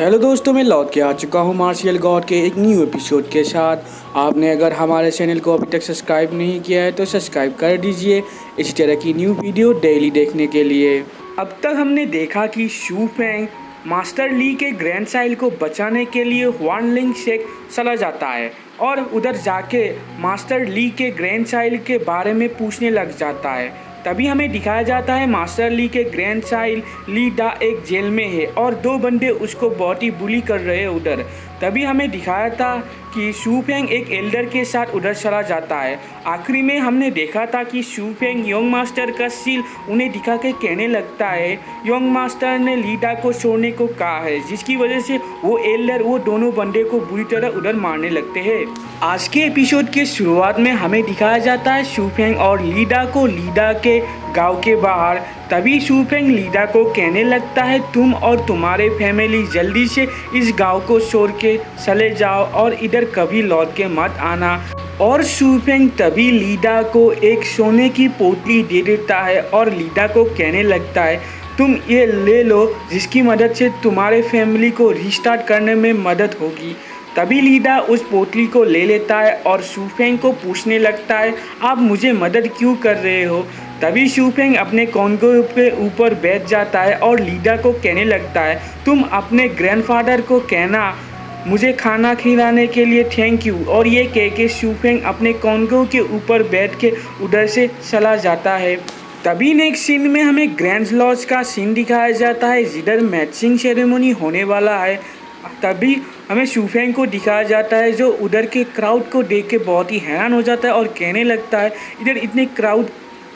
Hello दोस्तों, मैं लौट के आ चुका हूँ मार्शियल गॉड के एक न्यू एपिसोड के साथ। आपने अगर हमारे चैनल को अभी तक सब्सक्राइब नहीं किया है तो सब्सक्राइब कर दीजिए इसी तरह की न्यू वीडियो डेली देखने के लिए। अब तक हमने देखा कि शू फेंग मास्टर ली के ग्रैंड साइल को बचाने के लिए हुआनलिंग शेख चला जाता है और उधर जाके मास्टर ली के ग्रैंड साइल के बारे में पूछने लग जाता है। तभी हमें दिखाया जाता है मास्टर ली के ग्रैंड साइल ली डा एक जेल में है और दो बंदे उसको बहुत ही बुली कर रहे हैं उधर। तभी हमें दिखाया था कि शू फेंग एक एल्डर के साथ उधर चला जाता है। आखिरी में हमने देखा था कि शू फेंग योंग मास्टर का सील उन्हें दिखा के कहने लगता है योंग मास्टर ने ली डा को छोड़ने को कहा है, जिसकी वजह से वो एल्डर वो दोनों बंदे को बुरी तरह उधर मारने लगते हैं। आज के एपिसोड के शुरुआत में हमें दिखाया जाता है शू फेंग और ली डा को ली डा के गांव के बाहर। तभी शू फेंग ली डा को कहने लगता है तुम और तुम्हारे फैमिली जल्दी से इस गांव को छोड़ के चले जाओ और इधर कभी लौट के मत आना। और शू फेंग तभी ली डा को एक सोने की पोटली दे देता है और ली डा को कहने लगता है तुम ये ले लो, जिसकी मदद से तुम्हारे फैमिली को रिस्टार्ट करने में मदद होगी। तभी ली डा उस पोटली को ले लेता है और शू फेंग को पूछने लगता है आप मुझे मदद क्यों कर रहे हो। तभी शू फेंग अपने कॉन्गो के ऊपर बैठ जाता है और ली डा को कहने लगता है तुम अपने ग्रैंडफादर को कहना मुझे खाना खिलाने के लिए थैंक यू। और ये कह के शू फेंग अपने कॉन्गो के ऊपर बैठ के उधर से चला जाता है। तभी नेक्स्ट सीन में हमें ग्रैंड लॉज का सीन दिखाया जाता है जिधर मैचिंग सेरेमनी होने वाला है। तभी हमें शू फेंग को दिखाया जाता है जो उधर के क्राउड को देख के बहुत ही हैरान हो जाता है और कहने लगता है इधर इतने क्राउड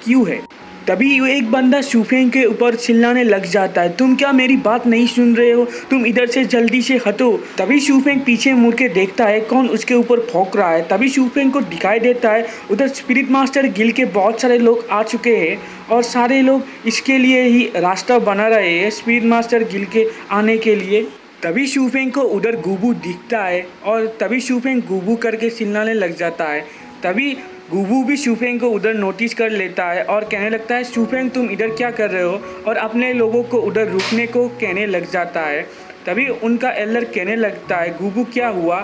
क्यों है। तभी एक बंदा शू फेंग के ऊपर चिल्लाने लग जाता है तुम क्या मेरी बात नहीं सुन रहे हो, तुम इधर से जल्दी से हटो। तभी शू फेंग पीछे मुड़ के देखता है कौन उसके ऊपर भौंक रहा है। तभी शू फेंग को दिखाई देता है उधर स्पिरिट मास्टर गिल के बहुत सारे लोग आ चुके हैं और सारे लोग इसके लिए ही रास्ता बना रहे हैं स्पिरिट मास्टर गिल के आने के लिए। तभी शू फेंग को उधर गुबू दिखता है और तभी शू फेंग गुबू करके चिल्लाने लग जाता है। तभी गुबू भी शू फेंग को उधर नोटिस कर लेता है और कहने लगता है शू फेंग तुम इधर क्या कर रहे हो, और अपने लोगों को उधर रुकने को कहने लग जाता है। तभी उनका एल्डर कहने लगता है गुबू क्या हुआ,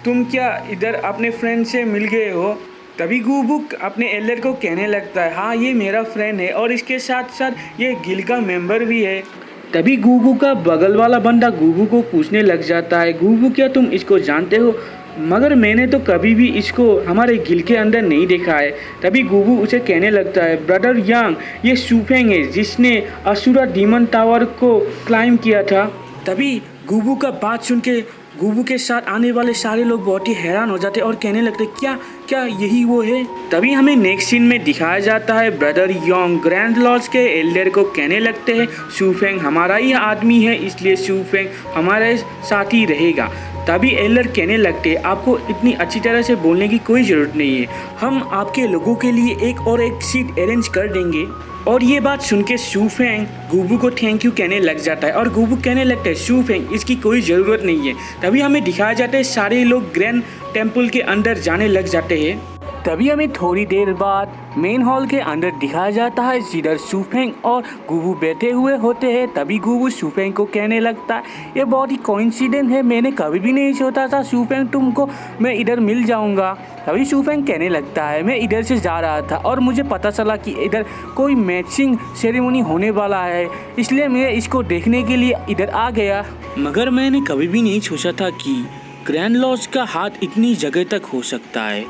तुम क्या इधर अपने फ्रेंड से मिल गए हो। तभी गुबू अपने एल्डर को कहने लगता है हाँ ये मेरा फ्रेंड है और इसके साथ साथ ये गिल का मेंबर भी है। तभी गुबू का बगल वाला बंदा गुबू को पूछने लग जाता है गुबू क्या तुम इसको जानते हो, मगर मैंने तो कभी भी इसको हमारे गिल के अंदर नहीं देखा है। तभी गुबू उसे कहने लगता है ब्रदर यांग ये शू फेंग है जिसने असुरा डीमन टावर को क्लाइम किया था। तभी गुबू का बात सुन के गुबू के साथ आने वाले सारे लोग बहुत ही हैरान हो जाते और कहने लगते क्या क्या यही वो है। तभी हमें नेक्स्ट सीन में दिखाया जाता है ब्रदर योंग ग्रैंड लॉज के एल्डर को कहने लगते हैं शू फेंग हमारा ही आदमी है इसलिए शू फेंग हमारे साथ ही रहेगा। तभी एल्डर कहने लगते आपको इतनी अच्छी तरह से बोलने की कोई ज़रूरत नहीं है, हम आपके लोगों के लिए एक सीट अरेंज कर देंगे। और ये बात सुन के शू फेंग गुबू को थैंक यू कहने लग जाता है और गुबू कहने लगता है शू फेंग इसकी कोई ज़रूरत नहीं है। तभी हमें दिखाया जाता है सारे लोग ग्रैंड टेम्पल के अंदर जाने लग जाते हैं। तभी हमें थोड़ी देर बाद मेन हॉल के अंदर दिखाया जाता है जिधर शू फेंग और गुबू बैठे हुए होते हैं। तभी गुबू शू फेंग को कहने लगता है ये बहुत ही कोइंसिडेंस है, मैंने कभी भी नहीं सोचा था शू फेंग तुमको मैं इधर मिल जाऊंगा। तभी शू फेंग कहने लगता है मैं इधर से जा रहा था और मुझे पता चला कि इधर कोई मैचिंग सेरेमनी होने वाला है, इसलिए मैं इसको देखने के लिए इधर आ गया, मगर मैंने कभी भी नहीं सोचा था कि ग्रैंड लॉज का हाथ इतनी जगह तक हो सकता है।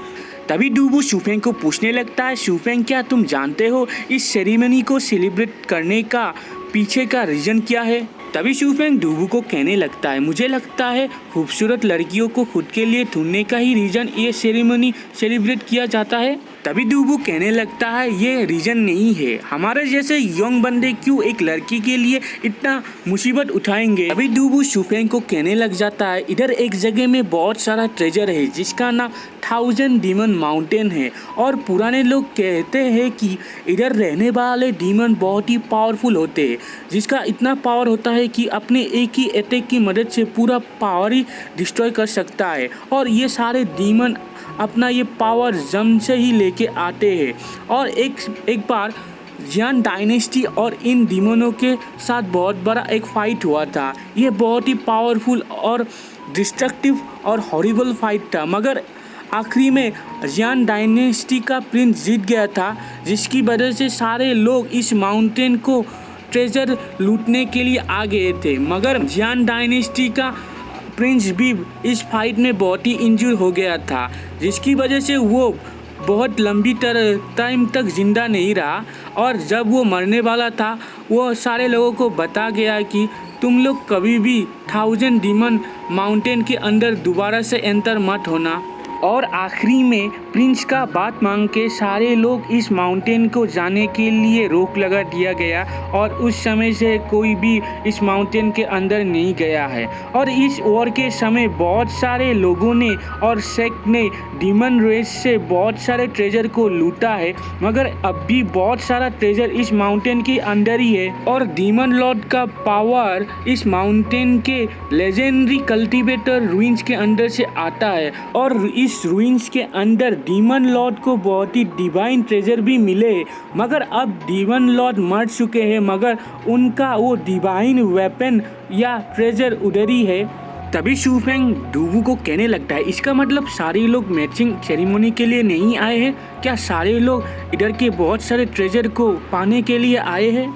तभी डूबू शू फेंग को पूछने लगता है शू फेंग क्या तुम जानते हो इस सेरेमनी को सेलिब्रेट करने का पीछे का रीज़न क्या है। तभी शू फेंग डूबू को कहने लगता है मुझे लगता है खूबसूरत लड़कियों को खुद के लिए ढूंढने का ही रीज़न ये सेरेमनी सेलिब्रेट किया जाता है। तभी डूबू कहने लगता है ये रीज़न नहीं है, हमारे जैसे यंग बंदे क्यों एक लड़की के लिए इतना मुसीबत उठाएंगे। तभी डूबू शू फेंग को कहने लग जाता है इधर एक जगह में बहुत सारा ट्रेजर है जिसका नाम 1000 डीमन माउंटेन है और पुराने लोग कहते हैं कि इधर रहने वाले डीमन बहुत ही पावरफुल होते हैं, जिसका इतना पावर होता है कि अपने एक ही अटैक की मदद से पूरा पावर ही डिस्ट्रॉय कर सकता है। और ये सारे डीमन अपना ये पावर जम से ही लेके आते हैं। और एक बार जियान डायनेस्टी और इन डीमनों के साथ बहुत बड़ा एक फाइट हुआ था। ये बहुत ही पावरफुल और डिस्ट्रक्टिव और हॉरिबल फाइट था, मगर आखिरी में जियान डायनेस्टी का प्रिंस जीत गया था, जिसकी वजह से सारे लोग इस माउंटेन को ट्रेजर लूटने के लिए आ गए थे। मगर जियान डायनेस्टी का प्रिंस भी इस फाइट में बहुत ही इंजूर हो गया था, जिसकी वजह से वो बहुत लंबी टाइम तक ज़िंदा नहीं रहा। और जब वो मरने वाला था, वो सारे लोगों को बता गया कि तुम लोग कभी भी 1000 डीमन माउंटेन के अंदर दोबारा से एंटर मत होना। और आखिरी में प्रिंस का बात मांग के सारे लोग इस माउंटेन को जाने के लिए रोक लगा दिया गया और उस समय से कोई भी इस माउंटेन के अंदर नहीं गया है। और इस वॉर के समय बहुत सारे लोगों ने और सेक्ट ने डीमन रेस से बहुत सारे ट्रेजर को लूटा है, मगर अब भी बहुत सारा ट्रेजर इस माउंटेन के अंदर ही है। और डीमन लॉर्ड का पावर इस माउंटेन के लेजेंडरी कल्टीवेटर रूइंस के अंदर से आता है। और इस रूइंस के अंदर डीमन लॉर्ड को बहुत ही डिवाइन ट्रेजर भी मिले, मगर अब डीमन लॉर्ड मर चुके हैं, मगर उनका वो डिवाइन वेपन या ट्रेजर उधर ही है। तभी शू फेंग डूबू को कहने लगता है, इसका मतलब सारे लोग मैचिंग सेरेमनी के लिए नहीं आए हैं क्या? सारे लोग इधर के बहुत सारे ट्रेजर को पाने के लिए आए हैं।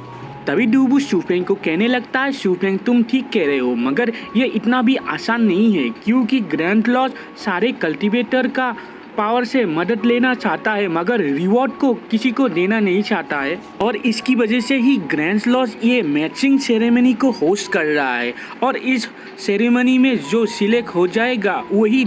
तभी डूबू शू फेंग को कहने लगता है, शू फेंग तुम ठीक कह रहे हो, मगर ये इतना भी आसान नहीं है, क्योंकि ग्रैंड लॉर्ड सारे कल्टीवेटर का पावर से मदद लेना चाहता है, मगर रिवॉर्ड को किसी को देना नहीं चाहता है। और इसकी वजह से ही ग्रैंड लॉर्ड ये मैचिंग सेरेमनी को होस्ट कर रहा है। और इस सेरेमनी में जो सिलेक्ट हो जाएगा वही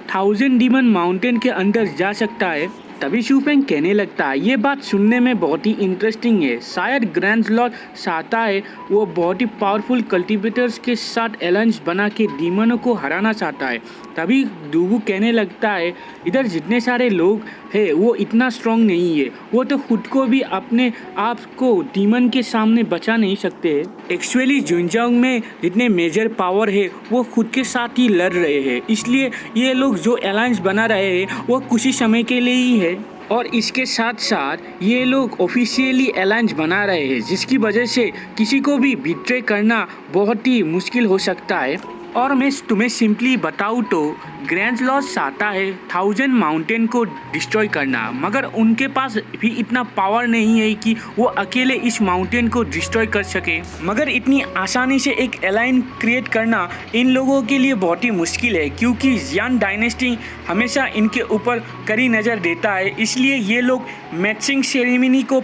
1000 डीमन माउंटेन के अंदर जा सकता है। तभी शू फेंग कहने लगता है, ये बात सुनने में बहुत ही इंटरेस्टिंग है। शायद ग्रैंड लॉर्ड चाहता है वो बहुत ही पावरफुल कल्टीवेटर्स के साथ अलायंस बना के डीमनों को हराना चाहता है। तभी डूबू कहने लगता है, इधर जितने सारे लोग हैं वो इतना स्ट्रांग नहीं है, वो तो खुद को भी अपने आप को डीमन के सामने बचा नहीं सकते हैं। एक्चुअली जुनजांग में जितने मेजर पावर है वो खुद के साथ ही लड़ रहे हैं, इसलिए ये लोग जो अलायंस बना रहे हैं वो कुछ ही समय के लिए ही है। और इसके साथ साथ ये लोग ऑफिशियली अलायंस बना रहे हैं, जिसकी वजह से किसी को भी बिट्रे करना बहुत ही मुश्किल हो सकता है। और मैं तुम्हें सिंपली बताऊँ तो ग्रैंड लॉर्ड चाहता है 1000 माउंटेन को डिस्ट्रॉय करना, मगर उनके पास भी इतना पावर नहीं है कि वो अकेले इस माउंटेन को डिस्ट्रॉय कर सके। मगर इतनी आसानी से एक अलायंस क्रिएट करना इन लोगों के लिए बहुत ही मुश्किल है, क्योंकि जियान डायनेस्टी हमेशा इनके ऊपर कड़ी नज़र देता है। इसलिए ये लोग मैचिंग सेरेमनी को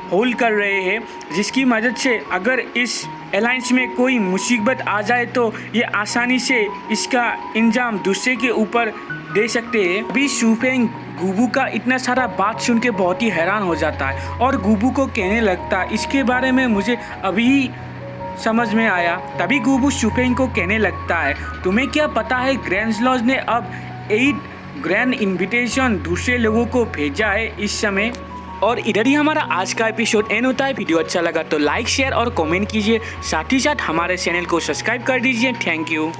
होल्ड कर रहे हैं, जिसकी मदद से अगर इस अलायंस में कोई मुसीबत आ जाए तो ये आसानी से इसका इंजाम दूसरे के ऊपर दे सकते हैं। अभी शू फेंग गुबू का इतना सारा बात सुन के बहुत ही हैरान हो जाता है और गुबू को कहने लगता है, इसके बारे में मुझे अभी समझ में आया। तभी गुबू शू फेंग को कहने लगता है, तुम्हें क्या पता है ग्रैंड लॉर्ड ने अब 8 ग्रैंड इन्विटेशन दूसरे लोगों को भेजा है इस समय। और इधर ही हमारा आज का एपिसोड एंड होता है। वीडियो अच्छा लगा तो लाइक शेयर और कमेंट कीजिए, साथ ही साथ हमारे चैनल को सब्सक्राइब कर दीजिए। Thank you.